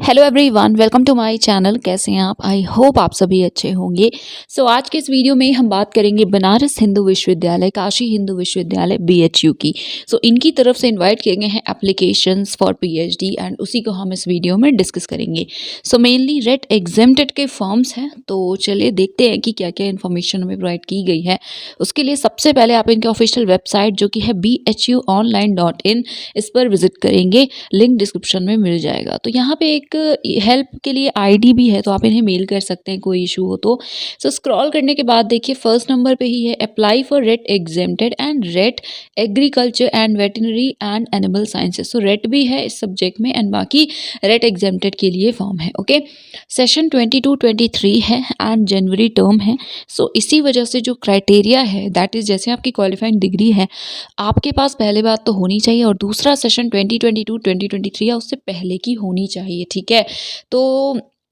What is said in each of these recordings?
Hello everyone, welcome to my channel. कैसे हैं आप? आई होप आप सभी अच्छे होंगे। आज के इस वीडियो में हम बात करेंगे बनारस हिंदू विश्वविद्यालय, काशी हिंदू विश्वविद्यालय BHU की। इनकी तरफ से इनवाइट किए गए हैं एप्लीकेशंस फॉर PhD एंड उसी को हम इस वीडियो में डिस्कस करेंगे। मेनली रेट एग्जेम्प्टेड के फॉर्म्स हैं, तो चलिए देखते हैं कि क्या क्या इन्फॉर्मेशन हमें प्रोवाइड की गई है। उसके लिए सबसे पहले आप इनके ऑफिशियल वेबसाइट जो कि है bhuonline.in, इस पर विजिट करेंगे। लिंक डिस्क्रिप्शन में मिल जाएगा। तो यहाँ पे एक हेल्प के लिए आईडी भी है, तो आप इन्हें मेल कर सकते हैं कोई इशू हो तो। स्क्रॉल करने के बाद देखिए फर्स्ट नंबर पे ही है apply for rate exempted and rate agriculture and veterinary and animal sciences. Rate भी है इस सब्जेक्ट में एंड बाकी रेट एग्जेम्प्टेड के लिए फॉर्म है। ओके, सेशन 22-23 है एंड जनवरी टर्म है। इसी वजह से जो क्राइटेरिया है दैट इज, जैसे आपकी क्वालिफाइंग डिग्री है आपके पास पहले बात तो होनी चाहिए, और दूसरा सेशन 2022-2023 या उससे पहले की होनी चाहिए। ठीक है, तो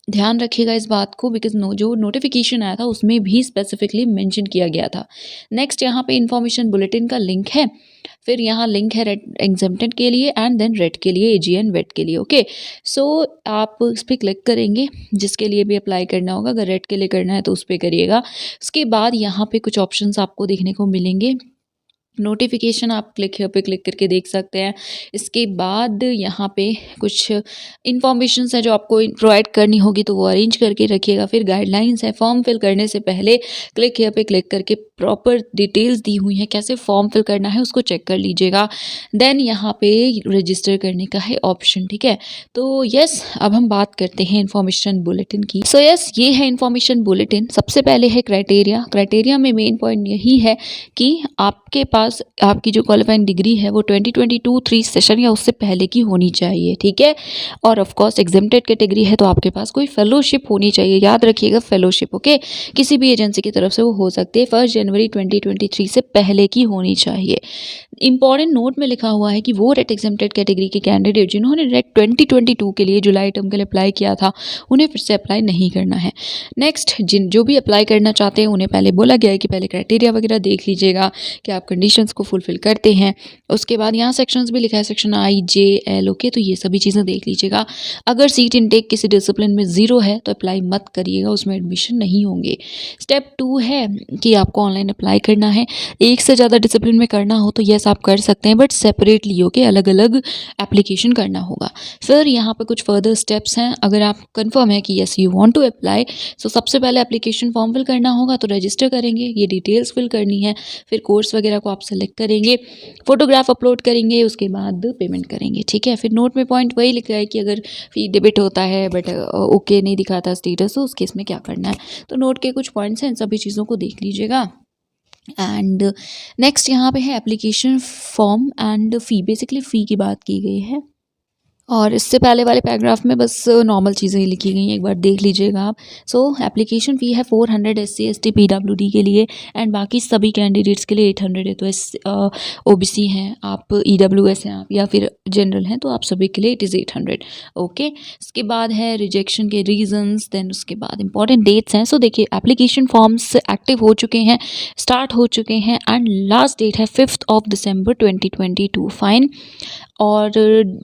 ध्यान रखिएगा इस बात को, बिकॉज जो नोटिफिकेशन आया था उसमें भी स्पेसिफिकली मेंशन किया गया था। नेक्स्ट यहाँ पे इंफॉर्मेशन बुलेटिन का लिंक है, फिर यहाँ लिंक है रेट एग्जेम्प्टेड के लिए एंड देन रेट के लिए, AG एंड वेट के लिए। ओके, आप इस पर क्लिक करेंगे, जिसके लिए भी अप्लाई करना होगा। अगर रेट के लिए करना है तो उस पर करिएगा। उसके बाद यहाँ पे कुछ ऑप्शंस आपको देखने को मिलेंगे। नोटिफिकेशन आप क्लिक पे क्लिक करके देख सकते हैं। इसके बाद यहाँ पे कुछ इंफॉर्मेशन है जो आपको प्रोवाइड करनी होगी, तो वो अरेंज करके रखिएगा। फिर गाइडलाइंस है, फॉर्म फिल करने से पहले क्लिक पे क्लिक करके प्रॉपर डिटेल्स दी हुई हैं कैसे फॉर्म फिल करना है, उसको चेक कर लीजिएगा। देन यहाँ पे रजिस्टर करने का है ऑप्शन। ठीक है, तो यस, अब हम बात करते हैं इन्फॉर्मेशन बुलेटिन की। यस, ये है इन्फॉर्मेशन बुलेटिन। सबसे पहले है क्राइटेरिया में मेन पॉइंट यही है कि आपके पास आपकी जो क्वालिफाइंग डिग्री है वो 2022-23 सेशन या उससे पहले की होनी चाहिए। ठीक है, और ऑफ कोर्स एग्जेम्प्टेड कैटेगरी है तो आपके पास कोई फेलोशिप होनी चाहिए। याद रखिएगा, फेलोशिप। ओके, किसी भी एजेंसी की तरफ से वो हो सकती है। 1 जनवरी 2023 से पहले की होनी चाहिए। इंपॉर्टेंट नोट में लिखा हुआ है कि वो रेट एग्जेम्प्टेड कैटेगरी के कैंडिडेट जिन्होंने रेट 2022 के लिए जुलाई टर्म के लिए अप्लाई किया था, उन्हें फिर से अप्लाई नहीं करना है। नेक्स्ट, जो भी अप्लाई करना चाहते हैं उन्हें पहले बोला गया है कि पहले क्राइटेरिया वगैरह देख लीजिएगा कि आप कंडीशंस को फुलफिल करते हैं। उसके बाद यहाँ सेक्शंस भी लिखा है, section I, J, L। Okay, तो ये सभी चीज़ें देख लीजिएगा। अगर सीट इनटेक किसी डिसिप्लिन में 0 है तो अप्लाई मत करिएगा, उसमें एडमिशन नहीं होंगे। स्टेप 2 है कि आपको ऑनलाइन अप्लाई करना है। एक से ज़्यादा डिसिप्लिन में करना हो तो यस आप कर सकते हैं, बट सेपरेटली होके अलग अलग एप्लीकेशन करना होगा। फिर यहाँ पे कुछ फर्दर स्टेप्स हैं। अगर आप कंफर्म है कि yes you want to apply, सबसे पहले एप्लीकेशन फॉर्म फिल करना होगा, तो रजिस्टर करेंगे, ये डिटेल्स फिल करनी है। फिर कोर्स वगैरह को आप सेलेक्ट करेंगे, फोटोग्राफ अपलोड करेंगे, उसके बाद पेमेंट करेंगे। ठीक है, फिर नोट में पॉइंट वही लिखा है कि अगर फी डेबिट होता है बट ओके नहीं दिखाता स्टेटस, तो उस केस में क्या करना है। तो नोट के कुछ पॉइंट्स हैं, इन सभी चीज़ों को देख लीजिएगा। एंड नेक्स्ट यहाँ पे है application form and fee. Basically fee की बात की गई है, और इससे पहले वाले पैराग्राफ में बस नॉर्मल चीज़ें ही लिखी गई हैं, एक बार देख लीजिएगा आप। एप्लीकेशन फ़ी है 400 SC ST PWD के लिए एंड बाकी सभी कैंडिडेट्स के लिए 800 है। तो OBC हैं आप, EWS हैं आप, या फिर जनरल हैं, तो आप सभी के लिए इट इज़ 800। ओके, इसके बाद है रिजेक्शन के रीजंस, देन उसके बाद इंपॉर्टेंट डेट्स हैं। देखिए एप्लीकेशन फॉर्म्स एक्टिव हो चुके हैं, स्टार्ट हो चुके हैं एंड लास्ट डेट है 5 दिसंबर 2022। फाइन, और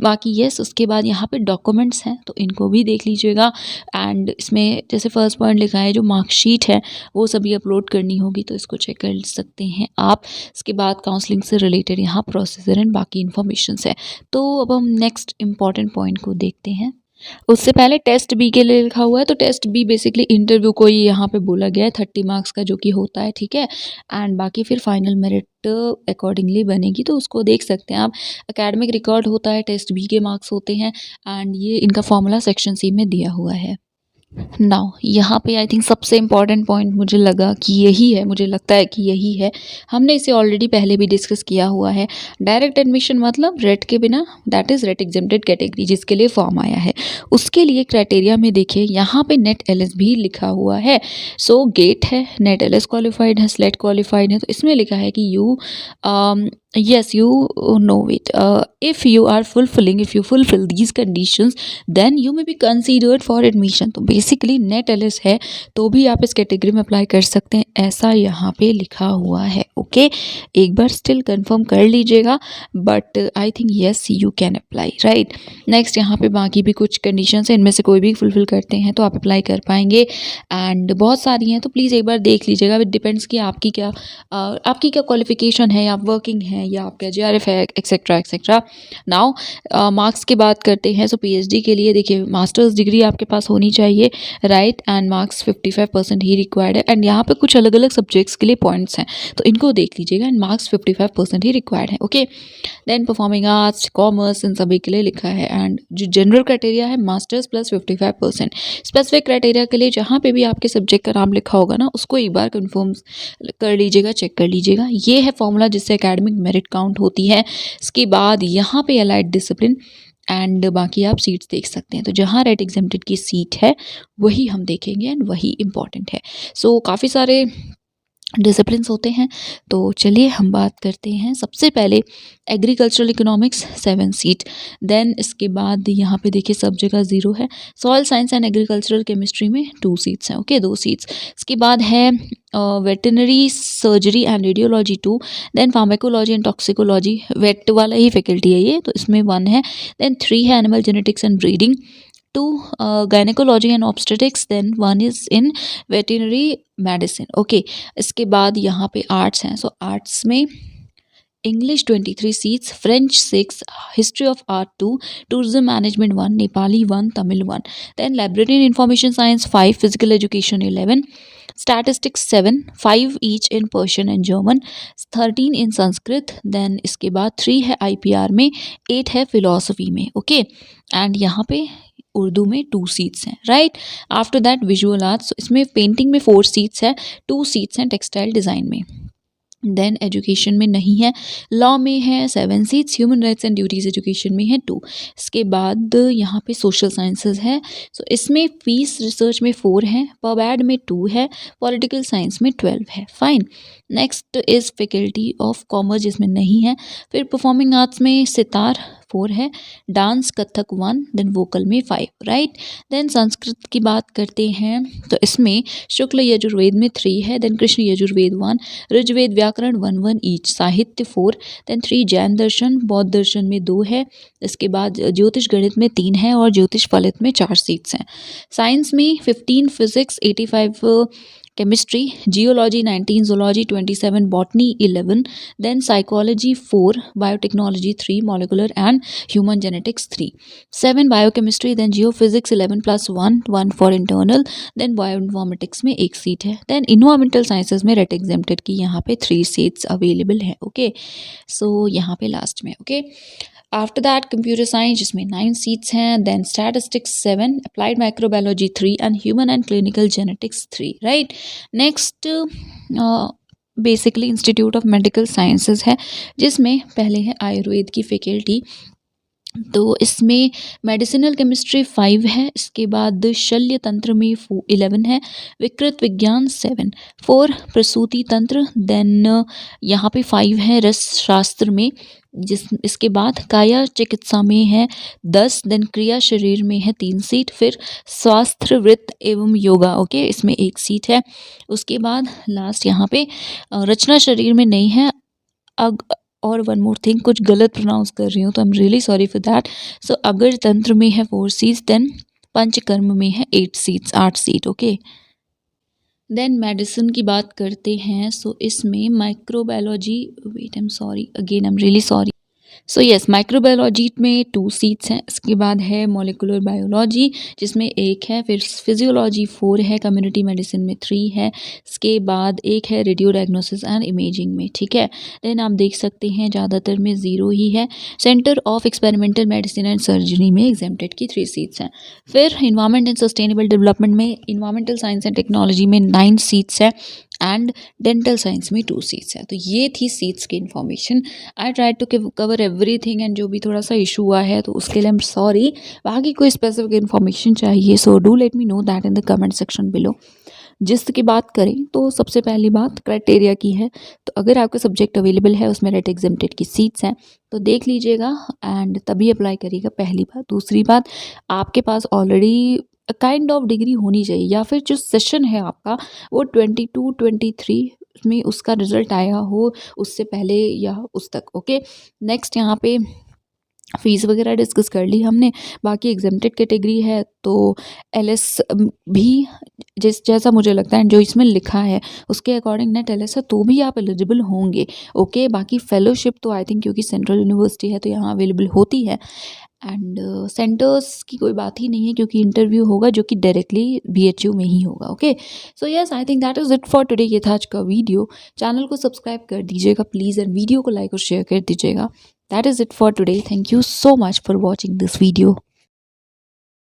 बाकी यस, उसके बाद यहाँ पे डॉक्यूमेंट्स हैं तो इनको भी देख लीजिएगा। एंड इसमें जैसे फर्स्ट पॉइंट लिखा है जो मार्कशीट है वो सभी अपलोड करनी होगी, तो इसको चेक कर सकते हैं आप। इसके बाद काउंसलिंग से रिलेटेड यहाँ प्रोसीजर एंड बाकी इन्फॉर्मेशन है। तो अब हम नेक्स्ट इम्पॉर्टेंट पॉइंट को देखते हैं। उससे पहले टेस्ट बी के लिए लिखा हुआ है, तो टेस्ट बी बेसिकली इंटरव्यू को ही यहाँ पे बोला गया है, 30 मार्क्स का जो कि होता है। ठीक है, एंड बाकी फिर फाइनल मेरिट अकॉर्डिंगली बनेगी, तो उसको देख सकते हैं आप। एकेडमिक रिकॉर्ड होता है, टेस्ट बी के मार्क्स होते हैं एंड ये इनका फॉर्मूला सेक्शन C में दिया हुआ है। नाउ यहाँ पे आई थिंक सबसे इम्पॉर्टेंट पॉइंट मुझे लगा कि यही है, मुझे लगता है कि यही है। हमने इसे ऑलरेडी पहले भी डिस्कस किया हुआ है। डायरेक्ट एडमिशन मतलब रेट के बिना, that is rate exempted category जिसके लिए फॉर्म आया है, उसके लिए क्राइटेरिया में देखिए यहाँ पे नेट LS भी लिखा हुआ है। गेट है, नेट LS क्वालिफाइड है, स्लेट क्वालिफाइड है, तो इसमें लिखा है कि you Yes, you know it. If you fulfill these conditions, then you may be considered for admission. तो बेसिकली नेट एलएस है तो भी आप इस कैटेगरी में अप्लाई कर सकते हैं, ऐसा यहाँ पे लिखा हुआ है। ओके, एक बार स्टिल कंफर्म कर लीजिएगा, but I think yes you can apply, right. Next यहाँ पे बाकी भी कुछ कंडीशंस हैं, इनमें से कोई भी फुलफिल करते हैं तो आप अप्लाई कर पाएंगे, एंड बहुत सारी हैं, तो प्लीज़ एक बार देख लीजिएगा। इट डिपेंड्स कि आपकी क्या क्वालिफिकेशन है, आप वर्किंग हैं या आपका जेआरएफ है, एक्सेट्रा एक्सेट्रा। नाउ मार्क्स की बात करते हैं। सो पीएचडी के लिए देखिए मास्टर्स डिग्री आपके पास होनी चाहिए, राइट, एंड मार्क्स 55% ही रिक्वायर्ड है। एंड यहाँ पे कुछ अलग अलग सब्जेक्ट्स के लिए पॉइंट्स हैं, तो इनको देख लीजिएगा, एंड मार्क्स 55% ही रिक्वायर्ड है। Okay, then performing arts, commerce, इन सभी के लिए लिखा है। एंड जो जनरल क्राइटेरिया है मास्टर्स प्लस 55%। स्पेसिफिक क्राइटेरिया के लिए जहाँ पे भी आपके सब्जेक्ट का नाम लिखा होगा ना, उसको एक बार कन्फर्म कर लीजिएगा, चेक कर लीजिएगा। ये है फॉर्मूला जिससे एकेडमिक मेरिट काउंट होती है। इसके बाद यहाँ पे अलाइड डिसिप्लिन एंड बाकी आप सीट्स देख सकते हैं। तो जहाँ रेट एग्जेम्प्टेड की सीट है वही हम देखेंगे, एंड वही इम्पॉर्टेंट है। सो काफ़ी सारे डिसिप्लिन्स होते हैं, तो चलिए हम बात करते हैं। सबसे पहले एग्रीकल्चरल इकोनॉमिक्स 7 सीट, देन इसके बाद यहाँ पे देखिए सब जगह 0 है। Soil science and agricultural chemistry में 2 सीट्स हैं, ओके, 2 सीट्स। इसके बाद है veterinary surgery and radiology 2, then pharmacology and toxicology, wait वाला ही फैकल्टी है ये, तो इसमें 1 है। देन 3 है animal genetics and breeding, 2 gynaecology and obstetrics, then 1 is in veterinary medicine. Okay, इसके बाद यहाँ पे आर्ट्स हैं। सो आर्ट्स में English 23 seats, French 6, history of art 2, tourism management 1, Nepali 1, Tamil 1, then library and information science 5, physical education 11, statistics 7, 5 each in Persian and German, 13 in Sanskrit, then इसके बाद 3 है IPR में, 8 है फिलॉसफी में। ओके, एंड यहाँ पे उर्दू में 2 सीट्स हैं, right. After that visual arts, इसमें पेंटिंग में 4 सीट्स है, 2 सीट्स हैं टेक्सटाइल डिज़ाइन में। देन एजुकेशन में नहीं है, लॉ में है 7 seats, human rights and duties education में है 2। इसके बाद यहाँ पे सोशल साइंसेज है, सो इसमें पीस रिसर्च में 4 है, पबैड में 2 है, पॉलिटिकल साइंस में 12 है, fine. Next is faculty of commerce जिसमें नहीं है। फिर परफॉर्मिंग आर्ट्स में सितार 4 है, डांस कथक 1, देन वोकल में 5, राइट। देन संस्कृत की बात करते हैं तो इसमें शुक्ल यजुर्वेद में 3 है, देन कृष्ण यजुर्वेद 1, ऋग्वेद व्याकरण 1 ईच, साहित्य 4, देन 3 जैन दर्शन, बौद्ध दर्शन में 2 है। इसके बाद ज्योतिष गणित में 3 है, और ज्योतिष फलित में 4 सीट्स हैं। साइंस में 15 physics, 85 chemistry, geology 19, zoology 27, botany 11, then psychology 4, biotechnology 3, molecular and human genetics 3, 7 biochemistry, then geophysics 11 + 1, 1 for internal, then bioinformatics में 1 सीट है। देन इन्वायरमेंटल साइंसेज में रेट एग्जेम्प्टेड की यहाँ पे 3 सीट्स अवेलेबल है। ओके, सो यहाँ पे लास्ट में, okay. After that computer science जिसमें 9 सीट्स हैं, then statistics 7, applied microbiology 3, and human and clinical genetics 3, right. Next basically institute of medical sciences है, जिसमें पहले है आयुर्वेद की फैकल्टी, तो इसमें मेडिसिनल केमिस्ट्री 5 है। इसके बाद शल्य तंत्र में 11 है, विकृत विज्ञान 7, 4 प्रसूति तंत्र, देन यहाँ पे 5 है रस शास्त्र में, इसके बाद काया चिकित्सा में है 10, देन क्रिया शरीर में है 3 सीट, फिर स्वास्थ्य वृत्त एवं योगा, ओके, इसमें 1 सीट है। उसके बाद लास्ट यहाँ पे रचना शरीर में नहीं है। और वन मोर थिंग, कुछ गलत प्रोनाउंस कर रही हूँ तो I am really sorry for that. So अगर तंत्र में है 4 सीट्स, देन पंचकर्म में है 8 seats, 8 seat, okay. Then medicine की बात करते हैं, सो इसमें microbiology, wait I am sorry again, I am really sorry. So yes, microbiology में 2 सीट्स हैं। इसके बाद है मॉलिकुलर बायोलॉजी जिसमें 1 है, फिर फिजियोलॉजी 4 है, कम्युनिटी मेडिसिन में 3 है, इसके बाद 1 है रेडियो डायग्नोसिस एंड इमेजिंग में, ठीक है। देन आप देख सकते हैं ज़्यादातर में 0 ही है। Centre of experimental medicine and surgery में एग्जेम्प्टेड की 3 सीट्स हैं। फिर इन्वायरमेंट एंड सस्टेनेबल डेवलपमेंट में इन्वायरमेंटल साइंस एंड टेक्नोलॉजी में 9 सीट्स है, एंड डेंटल साइंस में 2 सीट्स है। तो ये थी सीट्स की information. I try to cover everything, and जो भी थोड़ा सा इशू हुआ है तो उसके लिए आई एम सॉरी। बाकी कोई स्पेसिफिक इन्फॉर्मेशन चाहिए so do let me know that in the comment section below. Gist की बात करें तो सबसे पहली बात क्राइटेरिया की है, तो अगर आपका सब्जेक्ट अवेलेबल है, उसमें रेट एग्जेम्प्टेड की सीट्स हैं तो देख लीजिएगा एंड तभी अप्लाई करिएगा, पहली बात। दूसरी बात, आपके पास ऑलरेडी काइंड ऑफ डिग्री होनी चाहिए, या फिर जो सेशन है आपका वो 22-23 में उसका रिजल्ट आया हो, उससे पहले या उस तक। ओके, नेक्स्ट यहाँ पे फ़ीस वगैरह डिस्कस कर ली हमने। बाकी एग्जेम्प्टेड कैटेगरी है तो एलएस भी जैसा मुझे लगता है जो इसमें लिखा है उसके अकॉर्डिंग नेट एलएस है तो भी आप एलिजिबल होंगे। ओके, बाकी फेलोशिप तो आई थिंक क्योंकि सेंट्रल यूनिवर्सिटी है तो यहाँ अवेलेबल होती है एंड सेंटर्स की कोई बात ही नहीं है क्योंकि इंटरव्यू होगा जो कि डायरेक्टली बीएचयू में ही होगा। Okay, so yes, I think that is it for today. ये था आज का वीडियो। चैनल को सब्सक्राइब कर दीजिएगा प्लीज़ एंड वीडियो को लाइक और शेयर कर दीजिएगा। That is it for today. Thank you so much for watching this video.